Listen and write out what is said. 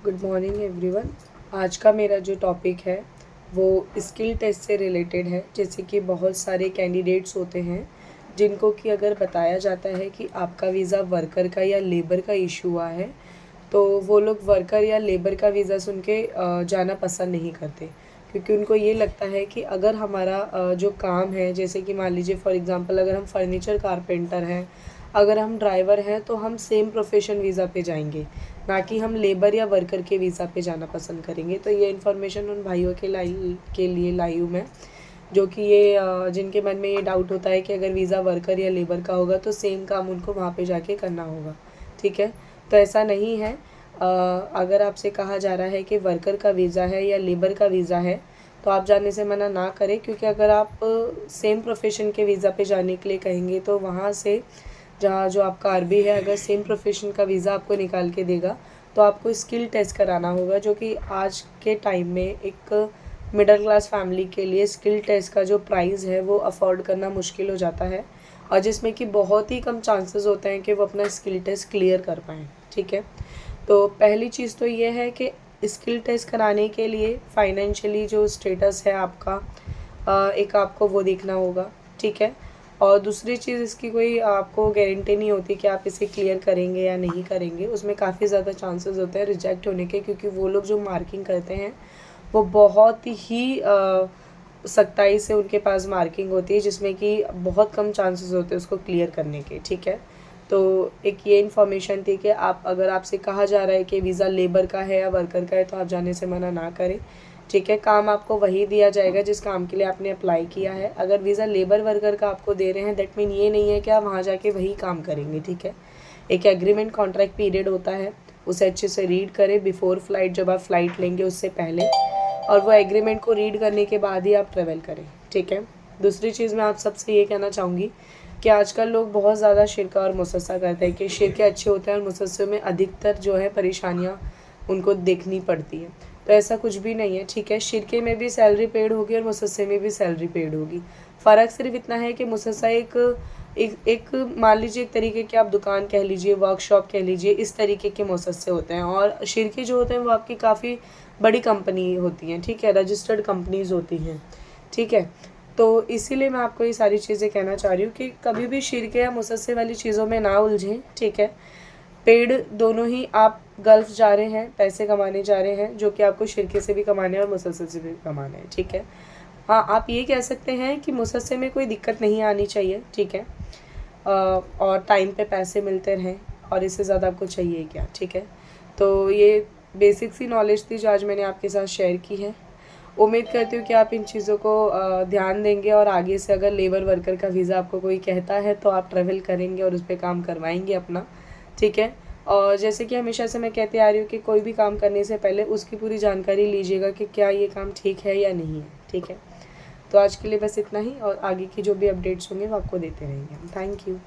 Good morning everyone. आज का मेरा जो टॉपिक है वो स्किल टेस्ट से रिलेटेड है। जैसे कि बहुत सारे कैंडिडेट्स होते हैं जिनको कि अगर बताया जाता है कि आपका वीज़ा वर्कर का या लेबर का इशू हुआ है तो वो लोग वर्कर या लेबर का वीज़ा सुन के जाना पसंद नहीं करते, क्योंकि उनको ये लगता है कि अगर हमारा जो काम है, जैसे कि मान लीजिए फॉर एग्ज़ाम्पल अगर हम फर्नीचर कारपेंटर हैं, अगर हम ड्राइवर हैं तो हम सेम प्रोफेशन वीज़ा पे जाएंगे, ना कि हम लेबर या वर्कर के वीज़ा पे जाना पसंद करेंगे। तो ये इन्फॉर्मेशन उन भाइयों के लिए लाई हूँ मैं, जो कि जिनके मन में ये डाउट होता है कि अगर वीज़ा वर्कर या लेबर का होगा तो सेम काम उनको वहाँ पे जाके करना होगा। ठीक है, तो ऐसा नहीं है। अगर आपसे कहा जा रहा है कि वर्कर का वीज़ा है या लेबर का वीज़ा है तो आप जाने से मना ना करें, क्योंकि अगर आप सेम प्रोफेशन के वीज़ा पे जाने के लिए कहेंगे तो वहाँ से जहाँ जो आपका आरबी है अगर सेम प्रोफेशन का वीज़ा आपको निकाल के देगा तो आपको स्किल टेस्ट कराना होगा, जो कि आज के टाइम में एक मिडिल क्लास फैमिली के लिए स्किल टेस्ट का जो प्राइस है वो अफोर्ड करना मुश्किल हो जाता है, और जिसमें कि बहुत ही कम चांसेस होते हैं कि वो अपना स्किल टेस्ट क्लियर कर पाएँ। ठीक है, तो पहली चीज़ तो ये है कि स्किल टेस्ट कराने के लिए फाइनेंशियली जो स्टेटस है आपका, एक आपको वो देखना होगा। ठीक है, और दूसरी चीज़, इसकी कोई आपको गारंटी नहीं होती कि आप इसे क्लियर करेंगे या नहीं करेंगे। उसमें काफ़ी ज़्यादा चांसेस होते हैं रिजेक्ट होने के, क्योंकि वो लोग जो मार्किंग करते हैं वो बहुत ही सख्ताई से उनके पास मार्किंग होती है, जिसमें कि बहुत कम चांसेस होते हैं उसको क्लियर करने के। ठीक है, तो एक ये इन्फॉर्मेशन थी कि आप अगर आपसे कहा जा रहा है कि वीज़ा लेबर का है या वर्कर का है तो आप जाने से मना ना करें। ठीक है, काम आपको वही दिया जाएगा जिस काम के लिए आपने अप्लाई किया है। अगर वीज़ा लेबर वर्कर का आपको दे रहे हैं दैट मीन ये नहीं है कि आप वहाँ जाके वही काम करेंगे। ठीक है, एक एग्रीमेंट कॉन्ट्रैक्ट पीरियड होता है, उसे अच्छे से रीड करें बिफोर फ्लाइट, जब आप फ़्लाइट लेंगे उससे पहले, और वो एग्रीमेंट को रीड करने के बाद ही आप ट्रेवल करें। ठीक है, दूसरी चीज़ मैं आप सबसे ये कहना चाहूँगी कि आजकल लोग बहुत ज़्यादा शिरका और मुसस्सा करते हैं कि शिरके अच्छे होते हैं और मुसस्से में अधिकतर जो है परेशानियाँ उनको देखनी पड़ती है। तो ऐसा कुछ भी नहीं है। ठीक है, शिरके में भी सैलरी पेड होगी और मुसस्से में भी सैलरी पेड होगी। फ़र्क सिर्फ इतना है कि मुसस्सा एक मान लीजिए एक तरीके की आप दुकान कह लीजिए, वर्कशॉप कह लीजिए, इस तरीके के मुसस्से होते हैं, और शिरके जो होते हैं वो आपकी काफ़ी बड़ी कंपनी होती हैं। ठीक है, रजिस्टर्ड कंपनीज़ होती हैं। ठीक है, तो इसीलिए मैं आपको ये सारी चीज़ें कहना चाह रही हूँ कि कभी भी शिरके या मुसस्से वाली चीज़ों में ना उलझें। ठीक है, पेड दोनों ही आप गल्फ़ जा रहे हैं, पैसे कमाने जा रहे हैं, जो कि आपको शिरके से भी कमाने हैं और मुसस्से से भी कमाने हैं। ठीक है, हाँ, आप ये कह सकते हैं कि मुसस्से में कोई दिक्कत नहीं आनी चाहिए। ठीक है, और टाइम पे पैसे मिलते रहें, और इससे ज़्यादा आपको चाहिए क्या। ठीक है, तो ये बेसिक सी नॉलेज थी जो आज मैंने आपके साथ शेयर की है। उम्मीद करती हूँ कि आप इन चीज़ों को ध्यान देंगे, और आगे से अगर लेबर वर्कर का वीज़ा आपको कोई कहता है तो आप ट्रैवल करेंगे और उस पर काम करवाएंगे अपना। ठीक है, और जैसे कि हमेशा से मैं कहती आ रही हूँ कि कोई भी काम करने से पहले उसकी पूरी जानकारी लीजिएगा कि क्या ये काम ठीक है या नहीं है। ठीक है, तो आज के लिए बस इतना ही, और आगे की जो भी अपडेट्स होंगे वो आपको देते रहेंगे। Thank you.